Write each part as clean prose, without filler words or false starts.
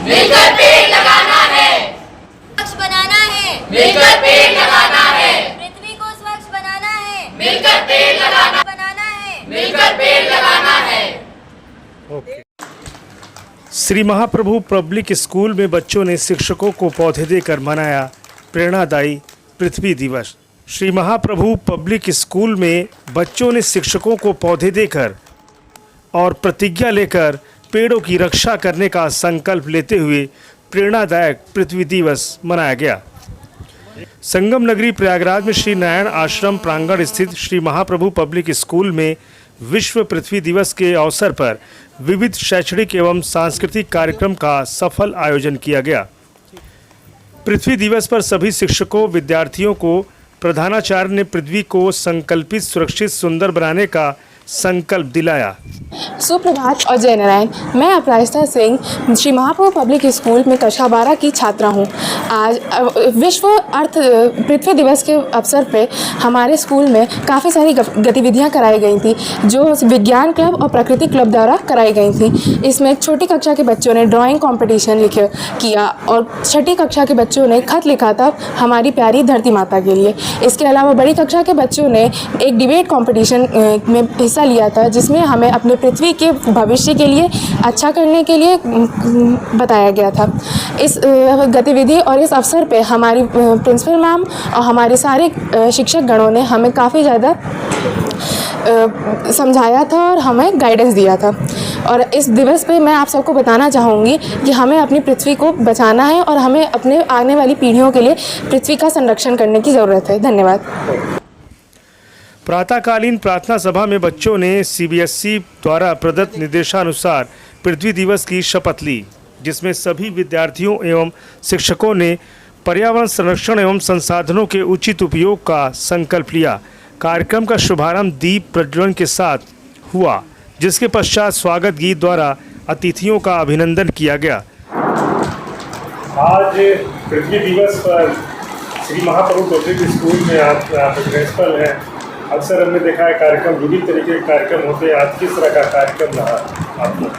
मिलकर पेड़ लगाना है, स्वच्छ बनाना है, मिलकर पेड़ लगाना है, पृथ्वी को स्वच्छ बनाना है, मिलकर पेड़ लगाना है, मिलकर पेड़ लगाना है। श्री महाप्रभु पब्लिक स्कूल में बच्चों ने शिक्षकों को पौधे देकर मनाया प्रेरणादायी पृथ्वी दिवस। श्री महाप्रभु पब्लिक स्कूल में बच्चों ने शिक्षकों को पौधे देकर और प्रतिज्ञा लेकर पेड़ों की रक्षा करने का संकल्प लेते हुए प्रेरणादायक पृथ्वी दिवस मनाया गया। संगम नगरी प्रयागराज में श्री नारायण आश्रम प्रांगण स्थित श्री महाप्रभु पब्लिक स्कूल में विश्व पृथ्वी दिवस के अवसर पर विविध शैक्षणिक एवं सांस्कृतिक कार्यक्रम का सफल आयोजन किया गया। पृथ्वी दिवस पर सभी शिक्षकों विद्यार्थियों को प्रधानाचार्य ने पृथ्वी को संकल्पित सुरक्षित सुंदर बनाने का संकल्प दिलाया। सुप्रभात और जय नारायण। मैं अपराजिता सिंह श्री महाप्रभु पब्लिक स्कूल में कक्षा 12 की छात्रा हूँ। आज विश्व अर्थ पृथ्वी दिवस के अवसर पे हमारे स्कूल में काफ़ी सारी गतिविधियाँ कराई गई थी जो विज्ञान क्लब और प्रकृति क्लब द्वारा कराई गई थी। इसमें छोटी कक्षा के बच्चों ने ड्राइंग कंपटीशन किया और छठी कक्षा के बच्चों ने खत लिखा था हमारी प्यारी धरती माता के लिए। इसके अलावा बड़ी कक्षा के बच्चों ने एक डिबेट कॉम्पिटिशन में हिस्सा लिया था जिसमें हमें अपने पृथ्वी के भविष्य के लिए अच्छा करने के लिए बताया गया था। इस गतिविधि और इस अवसर पे हमारी प्रिंसिपल मैम और हमारे सारे शिक्षक गणों ने हमें काफ़ी ज़्यादा समझाया था और हमें गाइडेंस दिया था। और इस दिवस पे मैं आप सबको बताना चाहूँगी कि हमें अपनी पृथ्वी को बचाना है और हमें अपने आने वाली पीढ़ियों के लिए पृथ्वी का संरक्षण करने की ज़रूरत है। धन्यवाद। प्रातःकालीन प्रार्थना सभा में बच्चों ने सीबीएसई द्वारा प्रदत्त निर्देशानुसार पृथ्वी दिवस की शपथ ली, जिसमें सभी विद्यार्थियों एवं शिक्षकों ने पर्यावरण संरक्षण एवं संसाधनों के उचित उपयोग का संकल्प लिया। कार्यक्रम का शुभारंभ दीप प्रज्वलन के साथ हुआ, जिसके पश्चात स्वागत गीत द्वारा अतिथियों का अभिनंदन किया गया। आज पृथ्वी दिवस पर श्री महाप्रभु पब्लिक स्कूल में आप प्रिंसिपल हैं। अक्सर हमने देखा है कार्यक्रम विभिन्न तरीके के कार्यक्रम होते हैं। आज किस तरह का कार्यक्रम रहा आपको?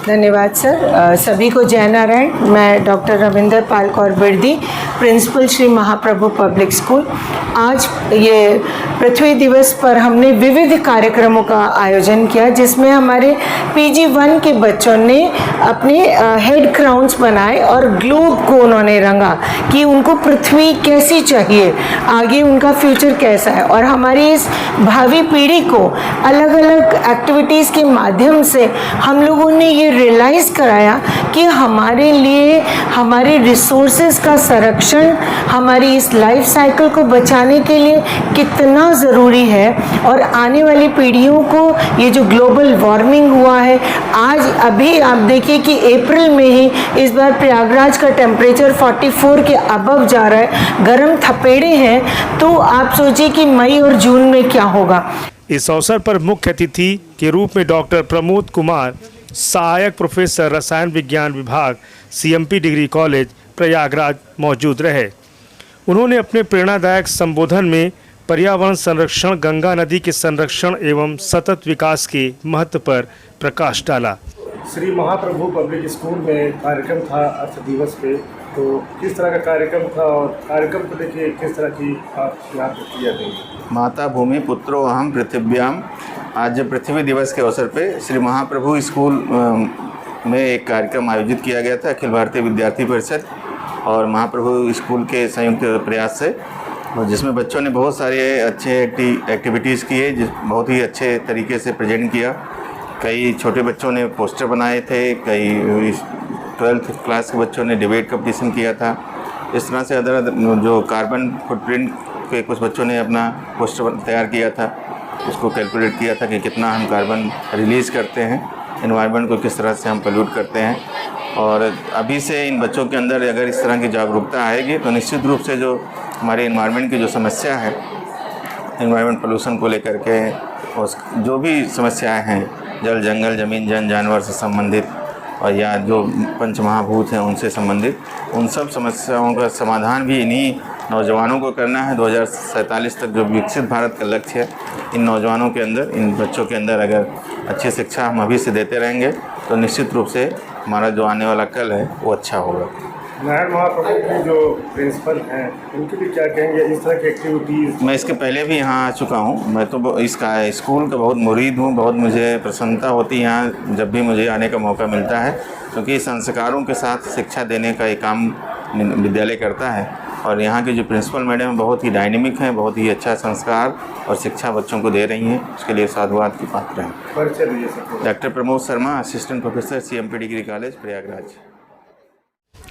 धन्यवाद सर। सभी को जय नारायण। मैं डॉक्टर रविंदर पाल Kaur Birdi, principal Shri Mahaprabhu public school. आज ये पृथ्वी दिवस पर हमने विविध कार्यक्रमों का आयोजन किया जिसमें हमारे PG 1 के बच्चों ने अपने हेड क्राउन्स बनाए और ग्लोब को उन्होंने रंगा कि उनको पृथ्वी कैसी चाहिए, आगे उनका फ्यूचर कैसा है। और हमारी इस भावी पीढ़ी को अलग अलग एक्टिविटीज़ के माध्यम से हम लोगों ने ये रियलाइज़ कराया कि हमारे लिए हमारे रिसोर्सेज का संरक्षण हमारी इस लाइफ साइकिल को बचाने के लिए कितना ज़रूरी है। और आने वाली पीढ़ियों को ये जो ग्लोबल वार्मिंग हुआ है, आज अभी आप देखिए कि अप्रैल में ही इस बार प्रयागराज का टेम्परेचर 44 के अबव जा रहा है, गर्म थपेड़े हैं। तो आप सोचिए कि मई और जून में क्या होगा। इस अवसर पर मुख्य अतिथि के रूप में डॉक्टर प्रमोद कुमार, सहायक प्रोफेसर रसायन विज्ञान विभाग, CMP डिग्री कॉलेज प्रयागराज मौजूद रहे। उन्होंने अपने प्रेरणादायक संबोधन में पर्यावरण संरक्षण, गंगा नदी के संरक्षण एवं सतत विकास के महत्व पर प्रकाश डाला। श्री महाप्रभु पब्लिक स्कूल में कार्यक्रम था अर्थ दिवस पे, तो किस तरह का कार्यक्रम था और कार्यक्रम को देखिए किस तरह की आप यहाँ प्रतिक्रिया देंगे? माता भूमि पुत्रो अहम पृथिव्याम। आज पृथ्वी दिवस के अवसर पे श्री महाप्रभु स्कूल में एक कार्यक्रम आयोजित किया गया था अखिल भारतीय विद्यार्थी परिषद और महाप्रभु स्कूल के संयुक्त प्रयास से, और जिसमें बच्चों ने बहुत सारे अच्छे एक्टिविटीज़ किए, बहुत ही अच्छे तरीके से प्रेजेंट किया। कई छोटे बच्चों ने पोस्टर बनाए थे, कई 12th क्लास के बच्चों ने डिबेट कंपटीशन किया था। इस तरह से अदर जो कार्बन फुटप्रिंट के कुछ बच्चों ने अपना पोस्टर तैयार किया था, उसको कैलकुलेट किया था कि कितना हम कार्बन रिलीज़ करते हैं, एनवायरनमेंट को किस तरह से हम पोल्यूट करते हैं। और अभी से इन बच्चों के अंदर अगर इस तरह की जागरूकता आएगी तो निश्चित रूप से जो हमारे एनवायरनमेंट की जो समस्या है, एनवायरनमेंट पोल्यूशन को लेकर के उस जो भी समस्याएं हैं, जल जंगल ज़मीन जन जानवर से संबंधित और या जो पंच महाभूत हैं उनसे संबंधित, उन सब समस्याओं का समाधान भी इन्हीं नौजवानों को करना है। 2047 तक जो विकसित भारत का लक्ष्य है, इन नौजवानों के अंदर, इन बच्चों के अंदर अगर अच्छी शिक्षा हम अभी से देते रहेंगे तो निश्चित रूप से हमारा जो आने वाला कल है वो अच्छा होगा। नारायण महाप्रभु की जो प्रिंसिपल हैं उनके लिए क्या कहेंगे इस तरह की एक्टिविटीज़? मैं इसके पहले भी यहाँ आ चुका हूँ। मैं तो इसका स्कूल का बहुत मुरीद हूँ। बहुत मुझे प्रसन्नता होती है यहाँ जब भी मुझे आने का मौका मिलता है, क्योंकि संस्कारों के साथ शिक्षा देने का एक काम विद्यालय करता है। और यहाँ के जो प्रिंसिपल मैडम बहुत ही डायनेमिक हैं, बहुत ही अच्छा संस्कार और शिक्षा बच्चों को दे रही हैं, उसके लिए साधुवाद की पात्र हैं। परिचय दीजिए सबको। Doctor Pramod Sharma, assistant professor CMP degree college Prayagraj.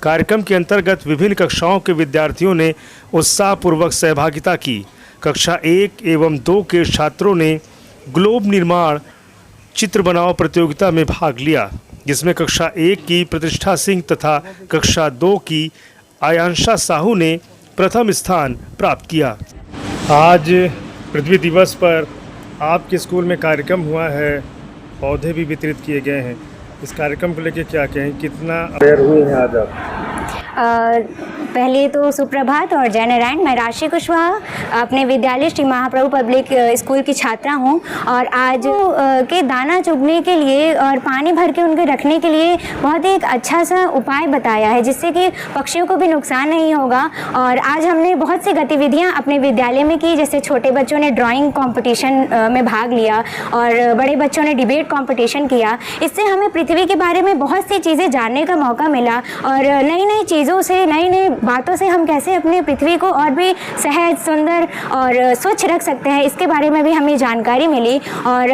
कार्यक्रम के अंतर्गत विभिन्न कक्षाओं के विद्यार्थियों ने उत्साहपूर्वक सहभागिता की। कक्षा 1 एवं 2 के छात्रों ने ग्लोब निर्माण चित्र बनाओ प्रतियोगिता में भाग लिया, जिसमें कक्षा 1 की प्रतिष्ठा सिंह तथा कक्षा 2 की आयांशा साहू ने प्रथम स्थान प्राप्त किया। आज पृथ्वी दिवस पर आपके स्कूल में कार्यक्रम हुआ है, पौधे भी वितरित किए गए हैं। इस कार्यक्रम को लेकर क्या कहें, कितना अवेयर हुए हैं आज आप? पहले तो सुप्रभात और जय नारायण। मैं राशि कुशवाहा अपने विद्यालय श्री महाप्रभु पब्लिक स्कूल की छात्रा हूं और आज के दाना चुगने के लिए और पानी भर के उनके रखने के लिए बहुत ही एक अच्छा सा उपाय बताया है, जिससे कि पक्षियों को भी नुकसान नहीं होगा। और आज हमने बहुत सी गतिविधियां अपने विद्यालय में की, जैसे छोटे बच्चों ने ड्राइंग कॉम्पिटिशन में भाग लिया और बड़े बच्चों ने डिबेट कॉम्पिटिशन किया। इससे हमें पृथ्वी के बारे में बहुत सी चीज़ें जानने का मौका मिला और नई नई चीज़ों से, नई नई बातों से हम कैसे अपने पृथ्वी को और भी सहज, सुंदर और स्वच्छ रख सकते हैं, इसके बारे में भी हमें जानकारी मिली। और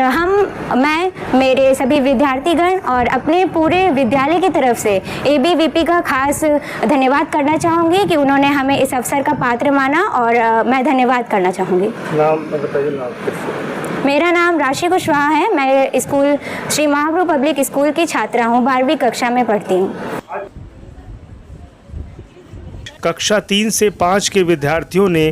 मैं मेरे सभी विद्यार्थीगण और अपने पूरे विद्यालय की तरफ से ABVP का खास धन्यवाद करना चाहूँगी कि उन्होंने हमें इस अवसर का पात्र माना और मैं धन्यवाद करना चाहूँगी। नाम बताइए। नाम मेरा नाम राशि कुशवाहा है। मैं school Shri Mahaprabhu public school की छात्रा हूँ, 12वीं कक्षा में पढ़ती हूँ। कक्षा 3 से 5 के विद्यार्थियों ने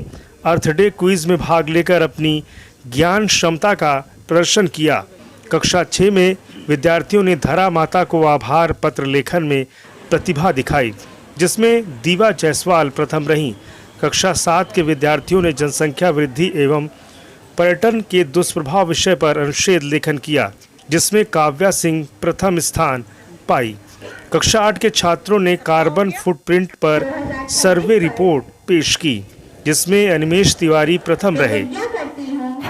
अर्थ डे क्विज में भाग लेकर अपनी ज्ञान क्षमता का प्रदर्शन किया। कक्षा 6 में विद्यार्थियों ने धरा माता को आभार पत्र लेखन में प्रतिभा दिखाई, जिसमें दीवा जायसवाल प्रथम रहीं। कक्षा 7 के विद्यार्थियों ने जनसंख्या वृद्धि एवं पर्यटन के दुष्प्रभाव विषय पर अनुच्छेद लेखन किया, जिसमें काव्या सिंह प्रथम स्थान पाई। कक्षा 8 के छात्रों ने कार्बन फुटप्रिंट पर सर्वे रिपोर्ट पेश की, जिसमें अनिमेश तिवारी प्रथम रहे।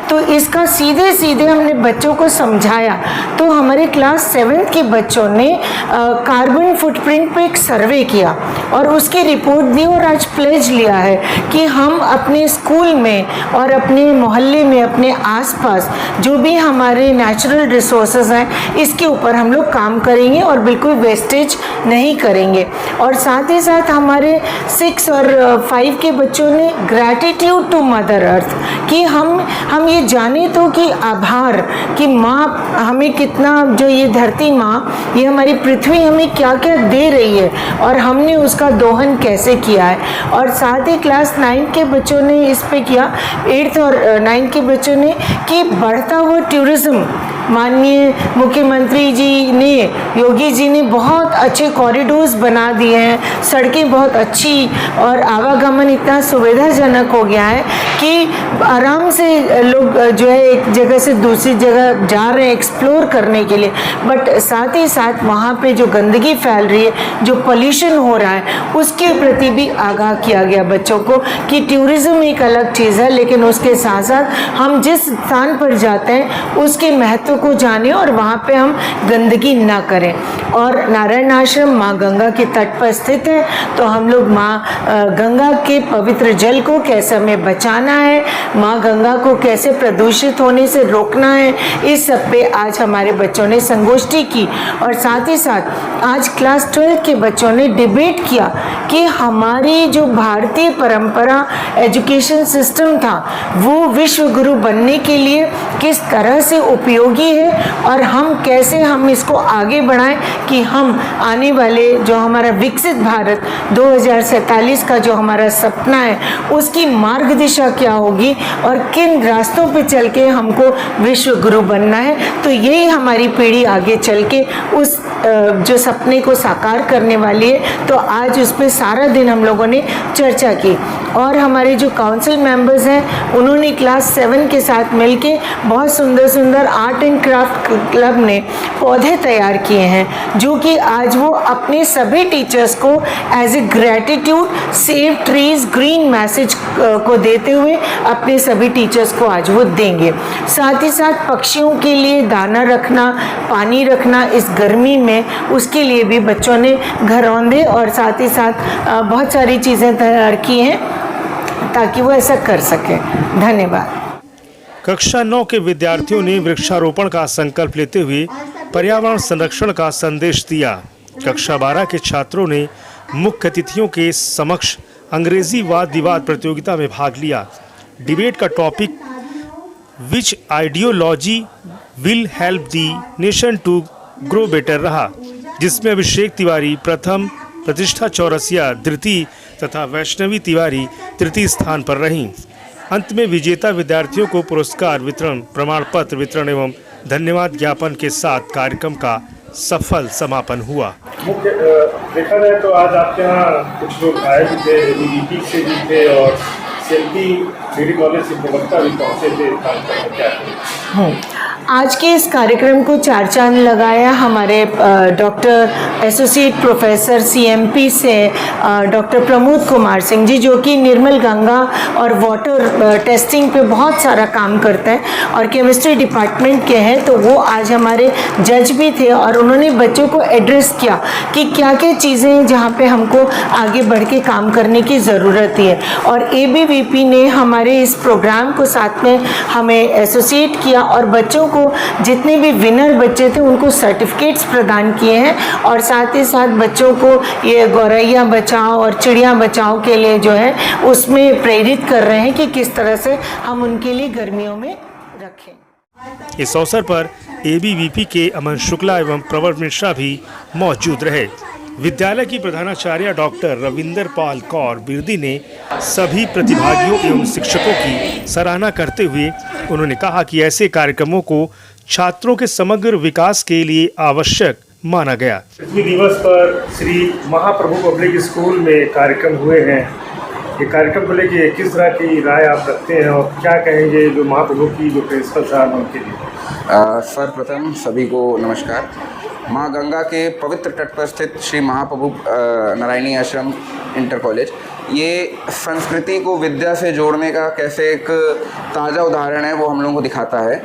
तो इसका सीधे सीधे हमने बच्चों को समझाया। तो हमारे क्लास 7 के बच्चों ने कार्बन फुटप्रिंट पे एक सर्वे किया और उसकी रिपोर्ट दी और आज प्लेज लिया है कि हम अपने स्कूल में और अपने मोहल्ले में, अपने आसपास जो भी हमारे नेचुरल रिसोर्सेज हैं, इसके ऊपर हम लोग काम करेंगे और बिल्कुल वेस्टेज नहीं करेंगे। और साथ ही साथ हमारे 6 और 5 के बच्चों ने ग्रैटिट्यूड टू मदर अर्थ कि हम ये जाने तो कि आभार कि माँ हमें कितना, जो ये धरती माँ, ये हमारी पृथ्वी हमें क्या क्या दे रही है और हमने उसका दोहन कैसे किया है। और साथ ही क्लास 9 के बच्चों ने इस पे किया, 8th और 9 के बच्चों ने, कि बढ़ता हुआ टूरिज्म, माननीय मुख्यमंत्री जी ने, योगी जी ने बहुत अच्छे कॉरिडोर्स बना दिए हैं, सड़कें बहुत अच्छी और आवागमन इतना सुविधाजनक हो गया है कि आराम से लोग जो है एक जगह से दूसरी जगह जा रहे हैं एक्सप्लोर करने के लिए। बट साथ ही साथ वहाँ पे जो गंदगी फैल रही है, जो पोल्यूशन हो रहा है, उसके प्रति भी आगाह किया गया बच्चों को कि टूरिज्म एक अलग चीज़ है, लेकिन उसके साथ साथ हम जिस स्थान पर जाते हैं उसके महत्व को जाने और वहाँ पे हम गंदगी ना करें। और नारायण आश्रम माँ गंगा के तट पर स्थित है, तो हम लोग माँ गंगा के पवित्र जल को कैसे हमें बचाना है, माँ गंगा को कैसे प्रदूषित होने से रोकना है, इस सब पे आज हमारे बच्चों ने संगोष्ठी की। और साथ ही साथ आज क्लास 12 के बच्चों ने डिबेट किया कि हमारी जो भारतीय परंपरा एजुकेशन सिस्टम था वो विश्व गुरु बनने के लिए किस तरह से उपयोगी है और हम कैसे हम इसको आगे बढ़ाएं कि हम आने वाले जो हमारा विकसित भारत 2047 का जो हमारा सपना है उसकी मार्ग दिशा क्या होगी और किन रास्तों पे चल के हमको विश्व गुरु बनना है। तो यही हमारी पीढ़ी आगे चल के उस जो सपने को साकार करने वाली है। तो आज उस पर सारा दिन हम लोगों ने चर्चा की और हमारे जो काउंसिल मेंबर्स हैं उन्होंने क्लास 7 के साथ मिलके बहुत सुंदर सुंदर आर्ट एंड क्राफ्ट क्लब ने पौधे तैयार किए हैं, जो कि आज वो अपने सभी टीचर्स को as a gratitude save trees green message को देते हुए अपने सभी टीचर्स को आज वो देंगे। साथ ही साथ पक्षियों के लिए दाना रखना, पानी रखना इस गर्मी में, उसके लिए भी बच्चों ने घरौंदे और साथ ही साथ बहुत सारी चीज़ें तैयार की हैं ताकि वो ऐसा कर सकें। धन्यवाद। कक्षा 9 के विद्यार्थियों ने वृक्षारोपण का संकल्प लेते हुए पर्यावरण संरक्षण का संदेश दिया। कक्षा 12 के छात्रों ने मुख्य अतिथियों के समक्ष अंग्रेजी वाद विवाद प्रतियोगिता में भाग लिया। डिबेट का topic which ideology will help the nation to grow better रहा, जिसमें अभिषेक तिवारी प्रथम, प्रतिष्ठा चौरसिया द्वितीय तथा वैष्णवी तिवारी तृतीय स्थान पर रहीं। अंत में विजेता विद्यार्थियों को पुरस्कार वितरण, प्रमाण पत्र वितरण एवं धन्यवाद ज्ञापन के साथ कार्यक्रम का सफल समापन हुआ। मुख्य देखा जाए तो आज आपके यहाँ कुछ लोग आए भी थे, एबीवीपी से भी थे और सेल्फी डिग्री कॉलेज से प्रवक्ता भी पहुँचे थे। आज के इस कार्यक्रम को चार चांद लगाया हमारे डॉक्टर एसोसिएट प्रोफेसर सीएमपी से डॉक्टर प्रमोद कुमार सिंह जी, जो कि निर्मल गंगा और वाटर टेस्टिंग पे बहुत सारा काम करते हैं और केमिस्ट्री डिपार्टमेंट के हैं। तो वो आज हमारे जज भी थे और उन्होंने बच्चों को एड्रेस किया कि क्या क्या चीज़ें हैं जहाँ पे हमको आगे बढ़ के काम करने की ज़रूरत है। और एबीवीपी ने हमारे इस प्रोग्राम को साथ में हमें एसोसिएट किया और बच्चों को, जितने भी विनर बच्चे थे उनको सर्टिफिकेट्स प्रदान किए हैं और साथ ही साथ बच्चों को ये गौरैया बचाओ और चिड़िया बचाओ के लिए जो है उसमें प्रेरित कर रहे हैं कि किस तरह से हम उनके लिए गर्मियों में रखें। इस अवसर पर एबीवीपी के अमन शुक्ला एवं प्रवर मिश्रा भी मौजूद रहे। विद्यालय की प्रधानाचार्य डॉक्टर रविंदर पाल कौर बिरदी ने सभी प्रतिभागियों एवं शिक्षकों की सराहना करते हुए उन्होंने कहा कि ऐसे कार्यक्रमों को छात्रों के समग्र विकास के लिए आवश्यक माना गया। पृथ्वी दिवस पर श्री महाप्रभु पब्लिक स्कूल में कार्यक्रम हुए हैं। ये कार्यक्रम को लेकर किस तरह की राय आप रखते हैं और क्या कहेंगे जो महाप्रभु की जो प्रिंसिपल साहब उनके लिए? सर्वप्रथम सभी को नमस्कार। माँ गंगा के पवित्र तट पर स्थित श्री महाप्रभु नारायणी आश्रम इंटर कॉलेज ये संस्कृति को विद्या से जोड़ने का कैसे एक ताज़ा उदाहरण है वो हम लोगों को दिखाता है।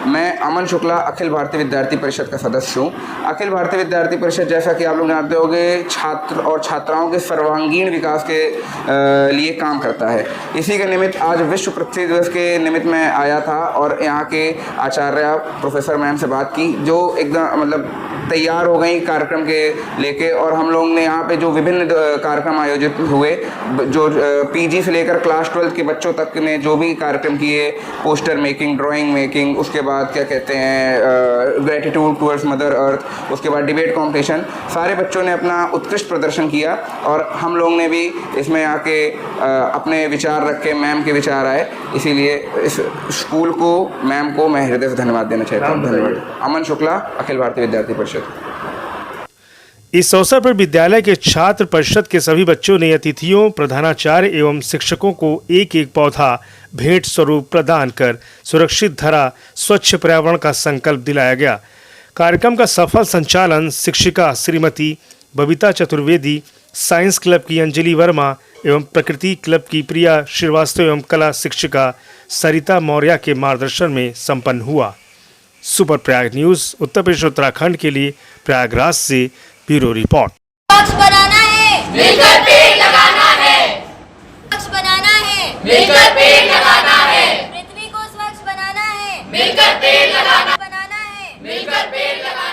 मैं अमन शुक्ला अखिल भारतीय विद्यार्थी परिषद का सदस्य हूँ। अखिल भारतीय विद्यार्थी परिषद, जैसा कि आप लोग जानते होंगे, छात्र और छात्राओं के सर्वांगीण विकास के लिए काम करता है। इसी के निमित्त आज विश्व पृथ्वी दिवस के निमित्त मैं आया था और यहाँ के आचार्य प्रोफेसर मैम से बात की, जो एकदम मतलब तैयार हो गई कार्यक्रम के लेके। और हम लोग ने यहाँ पे जो विभिन्न कार्यक्रम आयोजित हुए, जो पीजी से लेकर क्लास 12 के बच्चों तक ने जो भी कार्यक्रम किए, पोस्टर मेकिंग, ड्राइंग मेकिंग, उसके बाद क्या कहते हैं ग्रेटिट्यूड टुवर्ड्स मदर अर्थ, उसके बाद डिबेट कॉम्पिटिशन, सारे बच्चों ने अपना उत्कृष्ट प्रदर्शन किया। और हम लोग ने भी इसमें आके अपने विचार रखे, मैम के विचार आए, इसीलिए इस स्कूल को, मैम को मैं हृदय से धन्यवाद देना चाहता हूँ। धन्यवाद। अमन शुक्ला, अखिल भारतीय विद्यार्थी परिषद। इस अवसर पर विद्यालय के छात्र परिषद के सभी बच्चों ने अतिथियों, प्रधानाचार्य एवं शिक्षकों को एक एक पौधा भेंट स्वरूप प्रदान कर सुरक्षित धरा, स्वच्छ पर्यावरण का संकल्प दिलाया गया। कार्यक्रम का सफल संचालन शिक्षिका श्रीमती बबीता चतुर्वेदी, साइंस क्लब की अंजलि वर्मा एवं प्रकृति क्लब की प्रिया श्रीवास्तव एवं कला शिक्षिका सरिता मौर्य के मार्गदर्शन में संपन्न हुआ। सुपर प्रयाग न्यूज़ उत्तर प्रदेश उत्तराखंड के लिए प्रयागराज से ब्यूरो रिपोर्ट। वृक्ष बनाना है, मिलकर पेड़ लगाना है, वृक्ष बनाना है, मिलकर पेड़ लगाना है, पृथ्वी को स्वच्छ बनाना है, मिलकर पेड़ लगाना बनाना है, मिलकर पेड़ लगाना